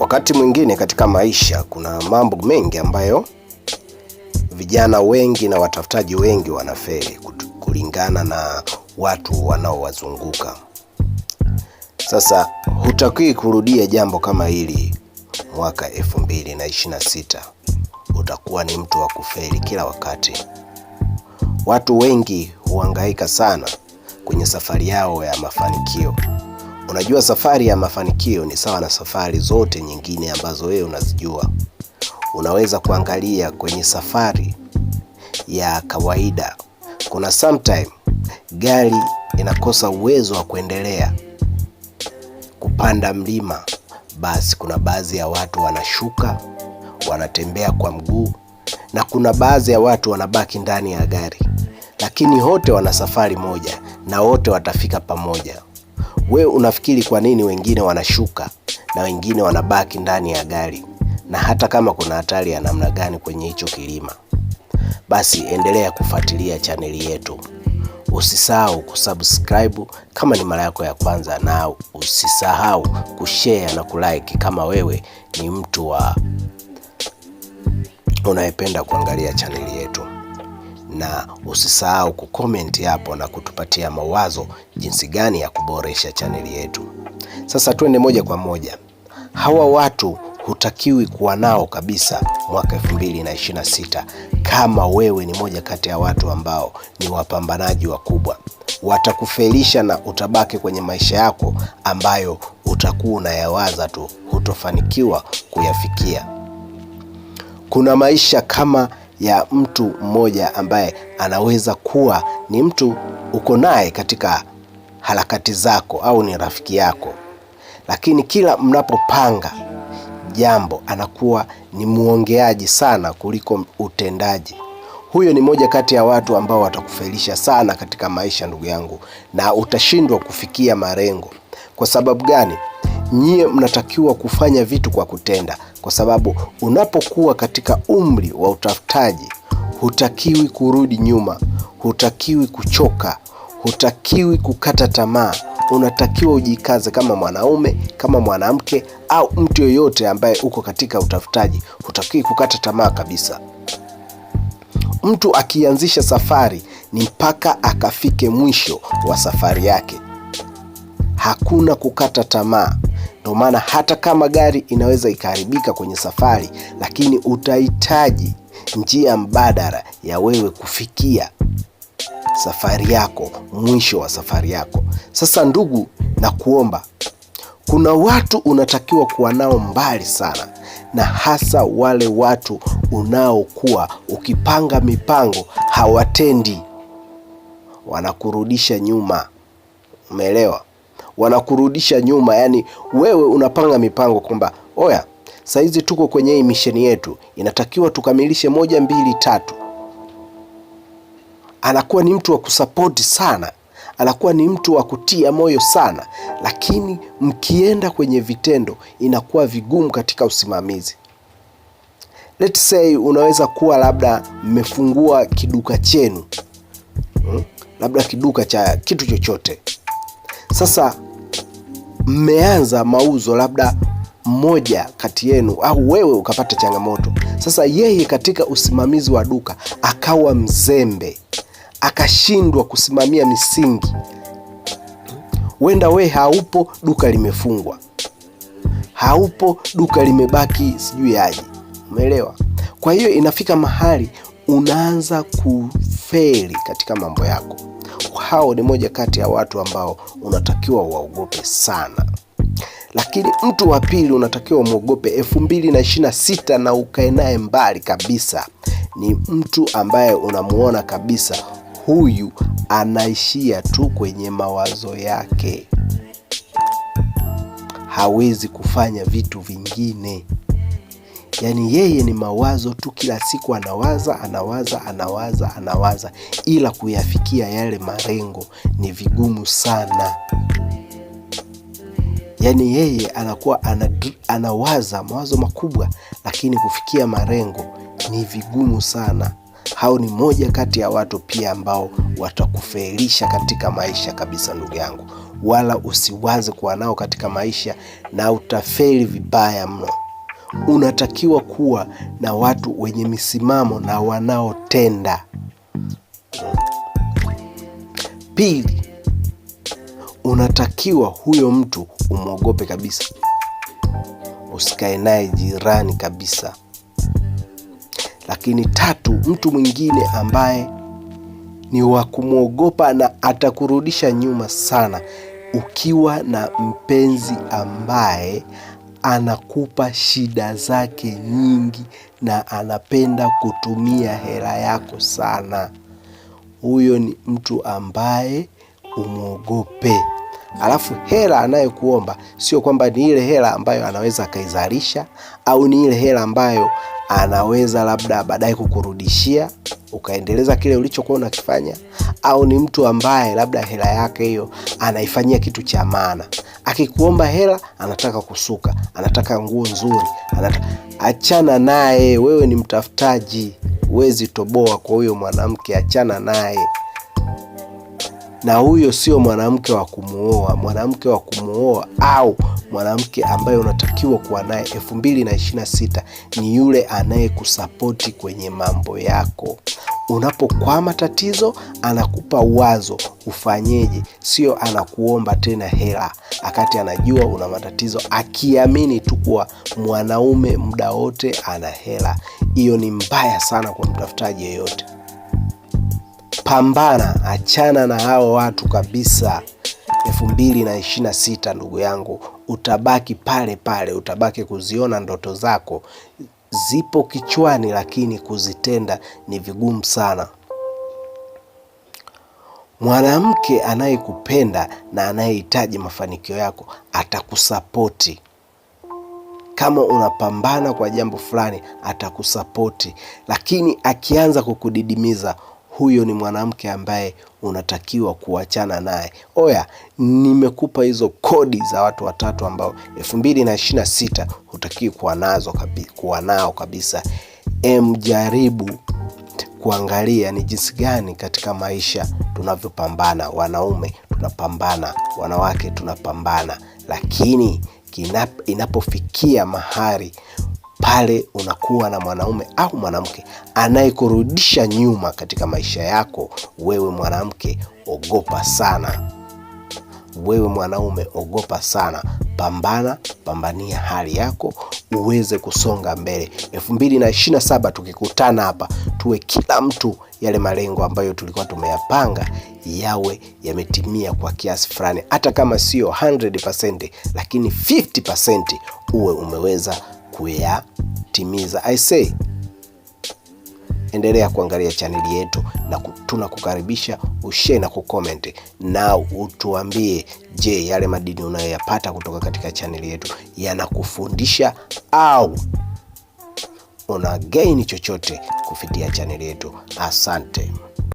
Wakati mwingine katika maisha kuna mambo mengi ambayo vijana wengi na watafutaji wengi wanafeli kulingana na watu wanaowazunguka. Sasa hutakiwi kurudia jambo kama hili mwaka 2026. Utakuwa ni mtu wa kufeli kila wakati. Watu wengi huhangaika sana kwenye safari yao ya mafanikio. Unajua safari ya mafanikio ni sawa na safari zote nyingine ambazo wewe unazijua. Unaweza kuangalia kwenye safari ya kawaida. Kuna sometime gari inakosa uwezo wa kuendelea kupanda mlima. Basi kuna baadhi ya watu wanashuka, wanatembea kwa mguu, na kuna baadhi ya watu wanabaki ndani ya gari. Lakini wote wana safari moja na wote watafika pamoja. Wewe unafikiri kwa nini wengine wanashuka na wengine wanabaki ndani ya gari? Na hata kama kuna hatari ya namna gani kwenye hicho kilima. Basi endelea kufuatilia chaneli yetu. Usisahau kusubscribe kama ni mara yako ya kwanza, na usisahau kushare na kulike kama wewe ni mtu wa unayependa kuangalia chaneli yetu. Na usisahau kucomment hapo na kutupatia mawazo jinsi gani ya kuboresha chaneli yetu. Sasa twende moja kwa moja. Hawa watu hutakiwi kuwa nao kabisa mwaka 2026 kama wewe ni moja kati ya watu ambao ni wapambanaji wakubwa. Watakufelisha na utabaki kwenye maisha yako ambayo utakuwa unayawaza tu, hutofanikiwa kuyafikia. Kuna maisha kama ya mtu mmoja ambaye anaweza kuwa ni mtu uko naye katika harakati zako au ni rafiki yako, lakini kila mnapopanga jambo anakuwa ni muongeaji sana kuliko utendaji. Huyo ni moja kati ya watu ambao watakufelisha sana katika maisha, ndugu yangu, na utashindwa kufikia malengo. Kwa sababu gani? Nyie mnatakiwa kufanya vitu kwa kutenda, kwa sababu unapokuwa katika umri wa utafutaji hutakiwi kurudi nyuma, hutakiwi kuchoka, hutakiwi kukata tamaa. Unatakiwa ujikaze kama mwanaume, kama mwanamke au mtu yoyote ambaye uko katika utafutaji. Hutakiwi kukata tamaa kabisa. Mtu akianzisha safari ni mpaka akafike mwisho wa safari yake. Hakuna kukata tamaa. Ndio maana hata kama gari inaweza ikaharibika kwenye safari, lakini utahitaji njia mbadala ya wewe kufikia safari yako, mwisho wa safari yako. Sasa ndugu, na kuomba, kuna watu unatakiwa kuwa nao mbali sana, na hasa wale watu unaokuwa ukipanga mipango hawatendi, wanakurudisha nyuma. Umeelewa? Wanakurudisha nyuma. Yani wewe unapanga mipango kwamba oya, saizi tuko kwenye hii mission yetu, inatakiwa tukamilishe 1 2 3. Anakuwa ni mtu wa kusupport sana, anakuwa ni mtu wa kutia moyo sana, lakini mkienda kwenye vitendo inakuwa vigumu katika usimamizi. Let's say unaweza kuwa labda mmefungua kiduka chenu, labda kiduka cha kitu chochote. Sasa mmeanza mauzo, labda mmoja kati yenu au wewe ukapata changamoto. Sasa yeye katika usimamizi wa duka akawa mzembe, akashindwa kusimamia misingi. Wenda we haupo, duka limefungwa. Haupo, duka limebaki sijui aje. Umeelewa? Kwa hiyo inafika mahali unaanza kufeli katika mambo yako. Hao ni moja kati ya watu ambao unatakiwa waogope sana. Lakini mtu wa pili unatakiwa muogope 2026 na ukae naye mbali kabisa, ni mtu ambaye unamuona kabisa huyu anaishia tu kwenye mawazo yake, hawezi kufanya vitu vingine. Yani yeye ni mawazo tu, kila siku anawaza, ila kuyafikia yale malengo ni vigumu sana. Yani yeye anakuwa anawaza mawazo makubwa, lakini kufikia malengo ni vigumu sana. Hao ni moja kati ya watu pia ambao watakufelisha katika maisha kabisa, ndugu yangu. wala usiwaze kuwa nao katika maisha, na utafeli vibaya mno. Unatakiwa kuwa na watu wenye misimamo na wanaotenda. Pili, unatakiwa huyo mtu umwogope kabisa, usikae naye jirani kabisa. Lakini tatu, mtu mwingine ambaye ni wa kumwogopa na atakurudisha nyuma sana, ukiwa na mpenzi ambaye anakupa shida zake nyingi na anapenda kutumia hela yako sana. Huyo ni mtu ambaye umwogope. Alafu hela anayekuomba sio kwamba ni ile hela ambayo anaweza akaizalisha, au ni ile hela ambayo anaweza labda baadaye kukurudishia ukaendeleza kile ulichokuwa unakifanya, au ni mtu ambaye labda hela yake hiyo anaifanyia kitu cha maana. Akikuomba hela anataka kusuka, anataka nguo nzuri, achana naye. Wewe ni mtafutaji, huwezi toboa kwa huyo mwanamke, achana naye. Na huyo sio mwanamke wa kumuoa. Mwanamke wa kumuoa au mwanamke ambaye unatakiwa kuwa naye 2026 ni yule anayekusapoti kwenye mambo yako. Unapokwama tatizo, anakupa wazo ufanyeje, sio anakuomba tena hela akati anajua una matatizo, akiamini tu kuwa mwanaume muda wote ana hela. Hiyo ni mbaya sana kwa mtafutaji yeyote. Pambana, achana na hao watu kabisa. 2026 ndugu yangu, utabaki pale pale, utabaki kuziona ndoto zako zipo kichwani, lakini kuzitenda ni vigumu sana. Mwanamke anayekupenda na anayehitaji mafanikio yako atakusapoti. Kama unapambana kwa jambo fulani, atakusapoti. Lakini akianza kukudidimiza, huyo ni mwanamke ambaye unatakiwa kuachana naye. Oya, nimekupa hizo kodi za watu watatu ambao 2026 hutakiwi kuwa nao kabisa. Jaribu kuangalia ni jinsi gani katika maisha tunavyopambana. Wanaume tunapambana, wanawake tunapambana, lakini inapofikia mahali pale unakuwa na mwanaume au mwanamke anayekurudisha nyuma katika maisha yako, wewe mwanamke ogopa sana. Wewe mwanaume ogopa sana. Pambania hali yako uweze kusonga mbele. 2027 tukikutana hapa, tuwe kila mtu yale malengo ambayo tulikuwa tumeyapanga yawe yametimia kwa kiasi fulani, hata kama sio 100%, lakini 50% uwe umeweza kuyatimiza. I say, endelea kuangalia chaneli yetu na tunakukaribisha ushare na kucomment na utuambie, je, yale madini unayoyapata kutoka katika chaneli yetu yanakufundisha au una gain chochote kupitia chaneli yetu? Asante.